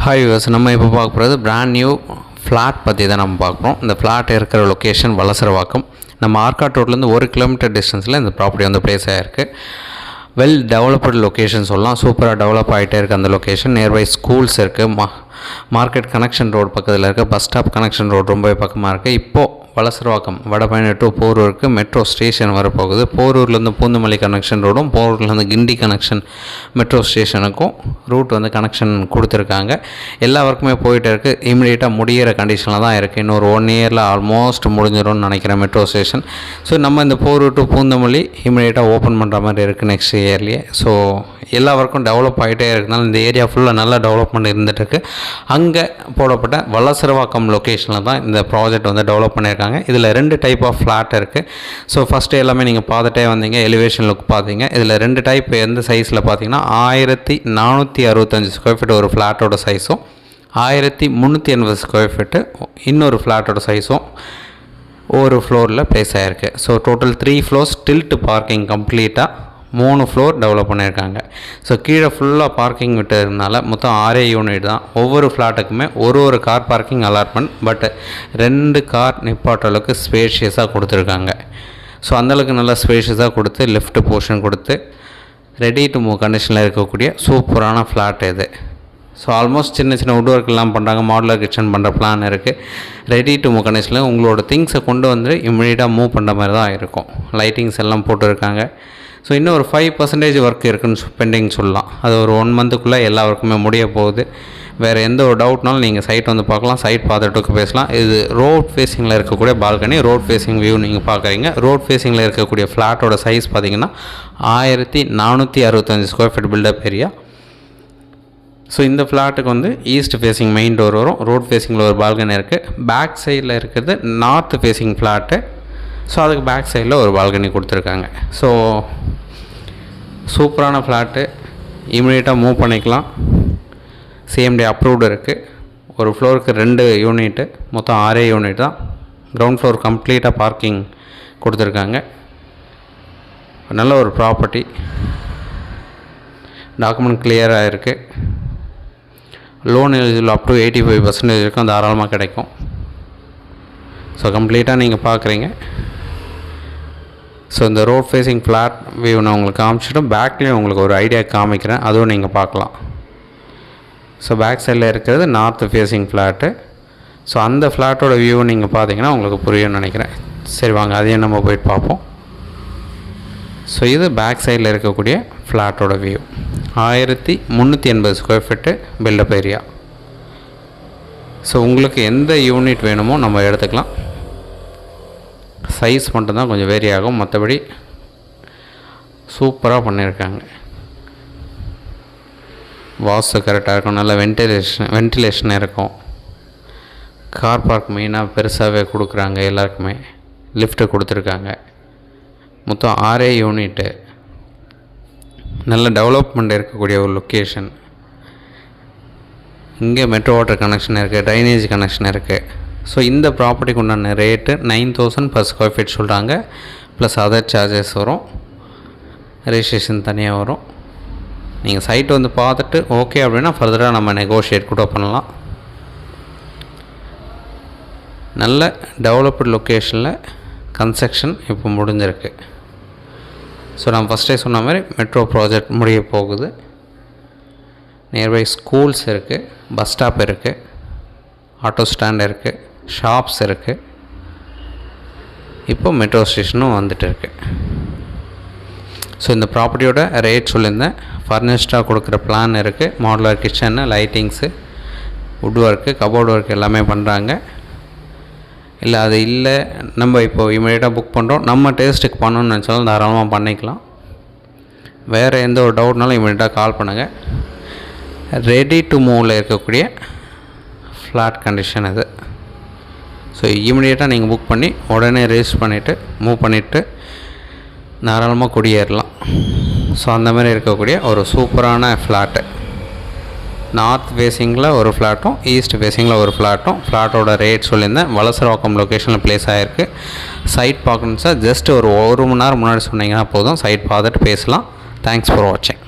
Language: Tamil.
ஹாய் வியூவர்ஸ், நம்ம இப்போ பார்க்க போகிறது பிராண்ட் நியூ ஃப்ளாட் பற்றி தான் நம்ம பார்க்குறோம். இந்த ஃப்ளாட் இருக்கிற லொக்கேஷன் வலசரவாக்கம். நம்ம ஆர்காட் ரோட்லேருந்து 1 கிலோமீட்டர் டிஸ்டன்ஸில் இந்த ப்ராப்பர்ட்டி வந்து ப்ளேஸ் ஆகிருக்கு. வெல் டெவலப்டு லொக்கேஷன் சொல்லலாம். சூப்பராக டெவலப் ஆகிட்டே இருக்குது அந்த லொக்கேஷன். நியர்பை ஸ்கூல்ஸ் இருக்குது. மார்க்கெட் கனெக்ஷன் ரோடு பக்கத்தில் இருக்குது. பஸ் ஸ்டாப் கனெக்ஷன் ரோடு ரொம்பவே பக்கமாக இருக்குது. இப்போது வலசரவாக்கம் வடபழனி டு போரூருக்கு மெட்ரோ ஸ்டேஷன் வரப்போகுது. போரூர்லேருந்து பூந்தமல்லி கனெக்ஷன் ரோடும் போரூர்லேருந்து கிண்டி கனெக்ஷன் மெட்ரோ ஸ்டேஷனுக்கும் ரூட் வந்து கனெக்ஷன் கொடுத்துருக்காங்க. எல்லா ஒர்க்குமே போயிட்டு இருக்குது. இமீடியட்டாக முடிகிற கண்டிஷனில் தான் இருக்குது. இன்னொரு 1 இயரில் ஆல்மோஸ்ட் முடிஞ்சிடும்னு நினைக்கிறேன் மெட்ரோ ஸ்டேஷன். ஸோ நம்ம இந்த போரூர் டு பூந்தமல்லி இமீடியட்டாக ஓப்பன் பண்ணுற மாதிரி இருக்குது நெக்ஸ்ட் இயர்லேயே. ஸோ எல்லா ஒர்க்கும் டெவலப் ஆகிட்டே இருக்குனால இந்த ஏரியா ஃபுல்லாக நல்ல டெவலப்மெண்ட் இருந்துகிட்ருக்கு. அங்கே போடப்பட்ட வலசரவாக்கம் லொக்கேஷனில் தான் இந்த ப்ராஜெக்ட் வந்து டெவலப் பண்ணியிருக்காங்க. இதில் 2 டைப் ஆஃப் ஃப்ளாட் இருக்குது. ஸோ ஃபஸ்ட்டு எல்லாமே நீங்கள் பார்த்துட்டே வந்தீங்க, எலிவேஷன் லுக் பார்த்தீங்க. இதில் 2 டைப் எந்த சைஸில் பார்த்தீங்கன்னா 1465 ஸ்கொயர் ஃபீட் ஒரு ஃப்ளாட்டோட சைஸும் 1380 ஸ்கொயர் ஃபீட்டு இன்னொரு ஃப்ளாட்டோட சைஸும் ஒரு ஃப்ளோரில் ப்ளேஸ் ஆகிருக்கு. So total 3 floors stilt parking கம்ப்ளீட்டாக 3 ஃப்ளோர் டெவலப் பண்ணியிருக்காங்க. ஸோ கீழே ஃபுல்லாக பார்க்கிங் விட்டதுனால மொத்தம் 6 யூனிட் தான். ஒவ்வொரு ஃப்ளாட்டுக்குமே ஒரு car parking allotment. But 2 car நிப்பாட்ட அளவுக்கு ஸ்பேஷியஸாக கொடுத்துருக்காங்க. ஸோ அந்தளவுக்கு நல்லா ஸ்பேஷியஸாக கொடுத்து லிஃப்ட் போர்ஷன் கொடுத்து ரெடி டு மூவ் கண்டிஷனில் இருக்கக்கூடிய சூப்பரான ஃப்ளாட் இது. ஸோ ஆல்மோஸ்ட் சின்ன வுட் ஒர்க்கெல்லாம் பண்ணுறாங்க. மாடுலர் கிச்சன் பண்ணுற பிளான் இருக்குது. ரெடி டு மூவ் கண்டிஷனில் உங்களோட திங்ஸை கொண்டு வந்து இம்மிடியட்டாக மூவ் பண்ணுற மாதிரி தான் இருக்கும். லைட்டிங்ஸ் எல்லாம் போட்டுருக்காங்க. ஸோ இன்னும் ஒரு 5% ஒர்க் இருக்குன்னு பெண்டிங் சொல்லலாம். அது ஒரு 1 மந்த்துக்குள்ளே எல்லா ஒர்க்குமே முடிய போகுது. வேறு எந்த ஒரு டவுட்னாலும் நீங்கள் சைட் வந்து பார்க்கலாம். சைட் பார்த்துட்டு பேசலாம். இது ரோட் ஃபேஸிங்கில் இருக்கக்கூடிய பால்கனி. ரோட் ஃபேஸிங் வியூ நீங்கள் பார்க்குறீங்க. ரோட் ஃபேஸிங்கில் இருக்கக்கூடிய ஃப்ளாட்டோட சைஸ் பார்த்திங்கன்னா 1465 square feet built up area. So இந்த ஃப்ளாட்டுக்கு வந்து ஈஸ்ட் ஃபேஸிங் மெயின் டோர் வரும். ரோட் ஃபேஸிங்கில் ஒரு பால்கனி இருக்குது. பேக் சைடில் இருக்கிறது நார்த் ஃபேஸிங் ஃப்ளாட்டு. ஸோ அதுக்கு பேக் சைடில் ஒரு பால்கனி கொடுத்துருக்காங்க. ஸோ சூப்பரான ஃப்ளாட்டு. இமீடியட்டாக மூவ் பண்ணிக்கலாம். சிஎம்டி அப்ரூவ்டு இருக்குது. ஒரு ஃப்ளோருக்கு 2 யூனிட்டு, மொத்தம் 6 யூனிட் தான். கிரவுண்ட் ஃப்ளோர் கம்ப்ளீட்டாக பார்க்கிங் கொடுத்துருக்காங்க. நல்ல ஒரு ப்ராப்பர்ட்டி. டாக்குமெண்ட் கிளியராக இருக்குது. லோன் எலிஜிபிள் அப் டு 85% இருக்கும். தாராளமாக கிடைக்கும். ஸோ கம்ப்ளீட்டாக நீங்கள் பார்க்குறீங்க. ஸோ இந்த ரோட் ஃபேஸிங் ஃப்ளாட் வியூ நான் உங்களுக்கு காமிச்சிட்டு பேக்லேயும் உங்களுக்கு ஒரு ஐடியா காமிக்கிறேன். அதுவும் நீங்கள் பார்க்கலாம். ஸோ பேக் சைடில் இருக்கிறது நார்த் ஃபேஸிங் ஃப்ளாட்டு. ஸோ அந்த ஃப்ளாட்டோட வியூ நீங்கள் பார்த்தீங்கன்னா உங்களுக்கு புரியும்னு நினைக்கிறேன். சரி வாங்க, அதையும் நம்ம போய்ட்டு பார்ப்போம். ஸோ இது பேக் சைடில் இருக்கக்கூடிய ஃப்ளாட்டோட view. 1380 square feet built up area. So உங்களுக்கு எந்த யூனிட் வேணுமோ நம்ம எடுத்துக்கலாம். சைஸ் மட்டும்தான் கொஞ்சம் வேரி ஆகும். மற்றபடி சூப்பராக பண்ணியிருக்காங்க. வாஸ்து கரெக்டாக இருக்கும். நல்ல வென்டிலேஷன் இருக்கும். கார் பார்க் மெயினாக பெருசாகவே கொடுக்குறாங்க. எல்லாருக்குமே லிஃப்ட்டு கொடுத்துருக்காங்க. மொத்தம் 6 யூனிட்டு. நல்ல டெவலப்மெண்ட் இருக்கக்கூடிய ஒரு லொக்கேஷன். இங்கே மெட்ரோ வாட்டர் கனெக்ஷன் இருக்குது. ட்ரைனேஜ் கனெக்ஷன் இருக்குது. ஸோ இந்த ப்ராப்பர்ட்டிக்கு உண்டான ரேட்டு 9000 per ஸ்கொயர் ஃபீட் சொல்கிறாங்க. ப்ளஸ் அதர் சார்ஜஸ் வரும். ரெஜிஸ்ட்ரேஷன் தனியாக வரும். நீங்கள் சைட்டு வந்து பார்த்துட்டு ஓகே அப்படின்னா ஃபர்தராக நம்ம நெகோஷியேட் கூட பண்ணலாம். நல்ல டெவலப்டு லொக்கேஷனில் கன்ஸ்ட்ரக்ஷன் இப்போ முடிஞ்சிருக்கு. ஸோ நான் ஃபஸ்ட்டே சொன்ன மாதிரி மெட்ரோ ப்ராஜெக்ட் முடிய போகுது. நியர்பை ஸ்கூல்ஸ் இருக்குது. பஸ் ஸ்டாப் இருக்குது. ஆட்டோ ஸ்டாண்ட் இருக்குது. ஷாப்ஸ் இருக்குது. இப்போ மெட்ரோ ஸ்டேஷனும் வந்துட்டு இருக்குது. ஸோ இந்த ப்ராப்பர்ட்டியோட ரேட் சொல்லியிருந்தேன். ஃபர்னிஷ்டாக கொடுக்குற பிளான் இருக்குது. Modular kitchen, lightings, would work, cupboard work எல்லாமே பண்ணுறாங்க. இல்லை அது இல்லை நம்ம இப்போது இமீடியட்டாக புக் பண்ணுறோம், நம்ம டேஸ்ட்டுக்கு பண்ணணும்னு நினச்சாலும் தாராளமாக பண்ணிக்கலாம். வேறு எந்த ஒரு டவுட்னாலும் இமீடியட்டாக கால் பண்ணுங்கள். ரெடி டு மூவில் இருக்கக்கூடிய ஃப்ளாட் கண்டிஷன் இது. ஸோ இமீடியட்டாக நீங்கள் புக் பண்ணி உடனே ரெஜிஸ்டர் பண்ணிவிட்டு மூவ் பண்ணிவிட்டு தாராளமாக குடியேறலாம். ஸோ அந்த மாதிரி இருக்கக்கூடிய ஒரு சூப்பரான ஃப்ளாட்டு. நார்த் ஃபேஸிங்கில் ஒரு ஃப்ளாட்டும் ஈஸ்ட் ஃபேஸிங்கில் ஒரு ஃப்ளாட்டும். ஃப்ளாட்டோட ரேட் சொல்லியிருந்தேன். வலசரவாக்கம் லொக்கேஷனில் ப்ளேஸ் ஆகிருக்கு. சைட் பார்க்கணும் சார், ஜஸ்ட் ஒரு 1 மணி நேரம் முன்னாடி சொன்னீங்கன்னா போதும். சைட் பார்த்துட்டு பேசலாம். தேங்க்ஸ் ஃபார் வாட்சிங்.